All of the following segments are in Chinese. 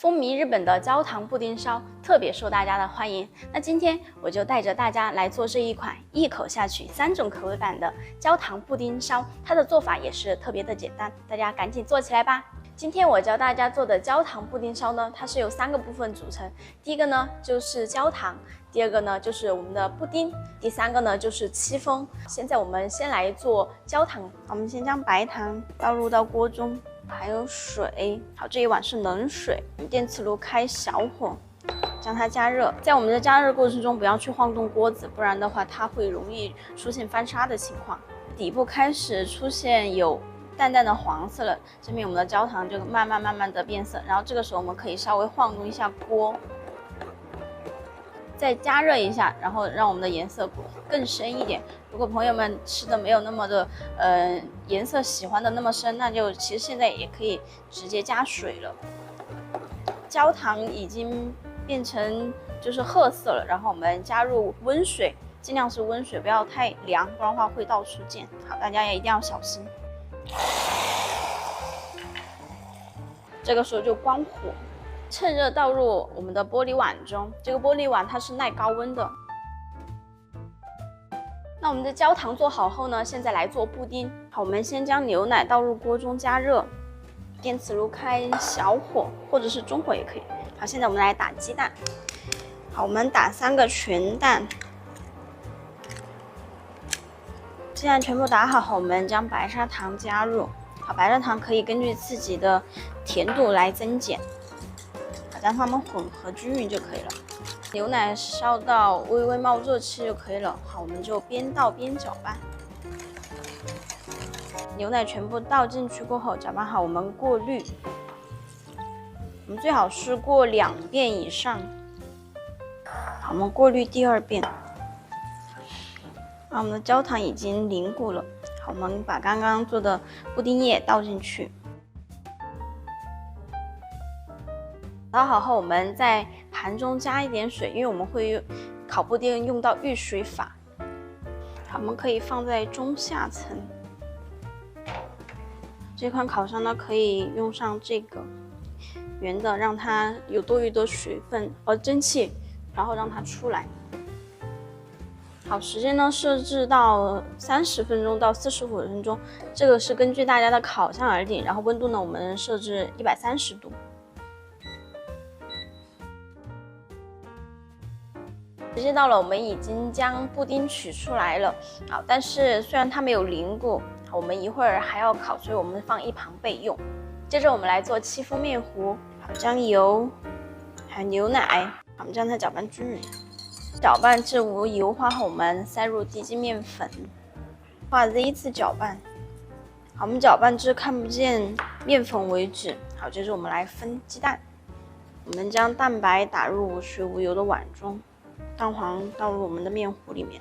风靡日本的焦糖布丁烧特别受大家的欢迎。那今天我就带着大家来做这一款一口下去3种口感的焦糖布丁烧，它的做法也是特别的简单，大家赶紧做起来吧。今天我教大家做的焦糖布丁烧呢，它是由3个部分组成。第一个呢就是焦糖，第二个呢就是我们的布丁，第三个呢就是戚风。现在我们先来做焦糖，我们先将白糖倒入到锅中，还有水。好，这一碗是冷水，电磁炉开小火，将它加热。在我们的加热过程中，不要去晃动锅子，不然的话它会容易出现翻沙的情况。底部开始出现有淡淡的黄色了，这边我们的焦糖就慢慢的变色，然后这个时候我们可以稍微晃动一下锅，再加热一下，然后让我们的颜色更深一点。如果朋友们吃的没有那么的颜色喜欢的那么深，那就其实现在也可以直接加水了。焦糖已经变成就是褐色了，然后我们加入温水，尽量是温水，不要太凉，不然的话会倒出溅。好，大家也一定要小心。这个时候就关火，趁热倒入我们的玻璃碗中。这个玻璃碗它是耐高温的。那我们的焦糖做好后呢，现在来做布丁。好，我们先将牛奶倒入锅中加热，电磁炉开小火或者是中火也可以。好，现在我们来打鸡蛋。好，我们打3个全蛋。鸡蛋全部打好后，我们将白砂糖加入。好，白砂糖可以根据自己的甜度来增减。好，将它们混合均匀就可以了。牛奶烧到微微冒热气就可以了。好，我们就边倒边搅拌。牛奶全部倒进去过后，搅拌好，我们过滤。我们最好是过2遍以上。好，我们过滤第2遍。我们的焦糖已经凝固了。好，我们把刚刚做的布丁液倒进去。倒好后，我们在盘中加一点水，因为我们会烤布丁用到遇水法。好，我们可以放在中下层。这款烤箱呢，可以用上这个圆的，让它有多余的水分蒸汽，然后让它出来。好，时间呢设置到30分钟到45分钟，这个是根据大家的烤箱而定。然后温度呢，我们设置130度。时间到了，我们已经将布丁取出来了。好，但是虽然它没有凝固，我们一会儿还要烤，所以我们放一旁备用。接着我们来做戚风面糊。好，将油还有牛奶，我们将它搅拌均匀。搅拌至无油花后，我们塞入低筋面粉，画 Z 字搅拌。好，我们搅拌至看不见面粉为止。好，接着我们来分鸡蛋。我们将蛋白打入无水无油的碗中，蛋黄倒入我们的面糊里面。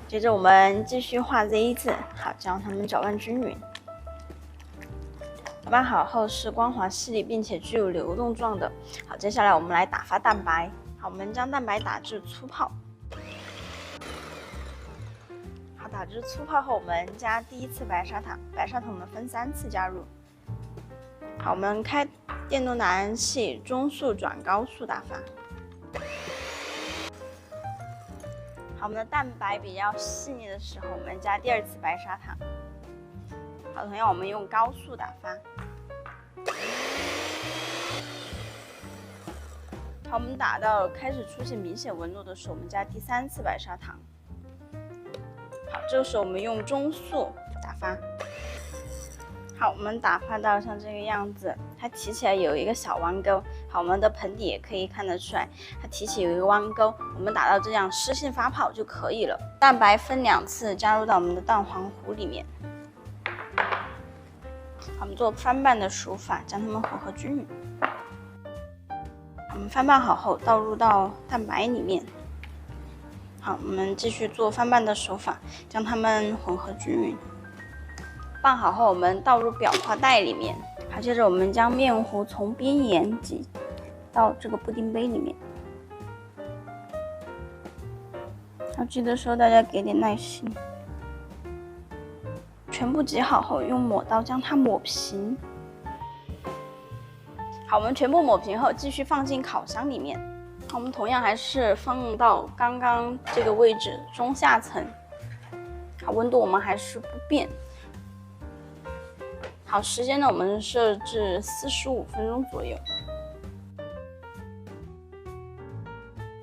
接着我们继续画 Z 字，好，将它们搅拌均匀。搅拌好后是光滑细腻并且具有流动状的。好，接下来我们来打发蛋白。好，我们将蛋白打至粗泡。好，打至粗泡后，我们加第1次白砂糖。白砂糖我们分3次加入。好，我们开电动打蛋器，中速转高速打发。好，我们的蛋白比较细腻的时候，我们加第2次白砂糖。好，同样我们用高速打发。好，我们打到开始出现明显纹路的时候，我们加第3次白砂糖。好，这个时候我们用中速打发。好，我们打发到像这个样子，它提起来有一个小弯钩。好，我们的盆底也可以看得出来，它提起有一个弯钩。我们打到这样湿性发泡就可以了。蛋白分2次加入到我们的蛋黄糊里面。好，我们做翻拌的手法，将它们混合均匀。我们翻拌好后倒入到蛋白里面。好，我们继续做翻拌的手法，将它们混合均匀。拌好后，我们倒入裱花袋里面。好，接着我们将面糊从边沿挤到这个布丁杯里面。好，挤的时候大家给点耐心。全部挤好后，用抹刀将它抹平。好，我们全部抹平后，继续放进烤箱里面。我们同样还是放到刚刚这个位置中下层。好，温度我们还是不变。好，时间呢，我们设置45分钟左右。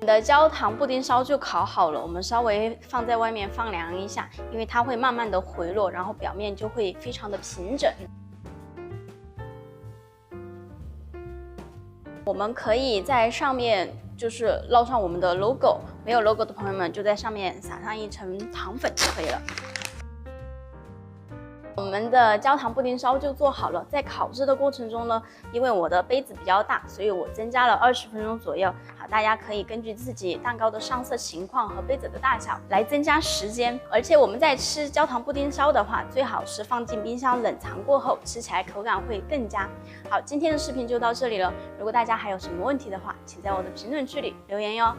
我们的焦糖布丁烧就烤好了，我们稍微放在外面放凉一下，因为它会慢慢的回落，然后表面就会非常的平整。我们可以在上面就是烙上我们的 logo， 没有 logo 的朋友们就在上面撒上一层糖粉就可以了。我们的焦糖布丁烧就做好了。在烤制的过程中呢，因为我的杯子比较大，所以我增加了20分钟左右。好，大家可以根据自己蛋糕的上色情况和杯子的大小来增加时间。而且我们在吃焦糖布丁烧的话，最好是放进冰箱冷藏过后，吃起来口感会更佳。好，今天的视频就到这里了。如果大家还有什么问题的话，请在我的评论区里留言哟。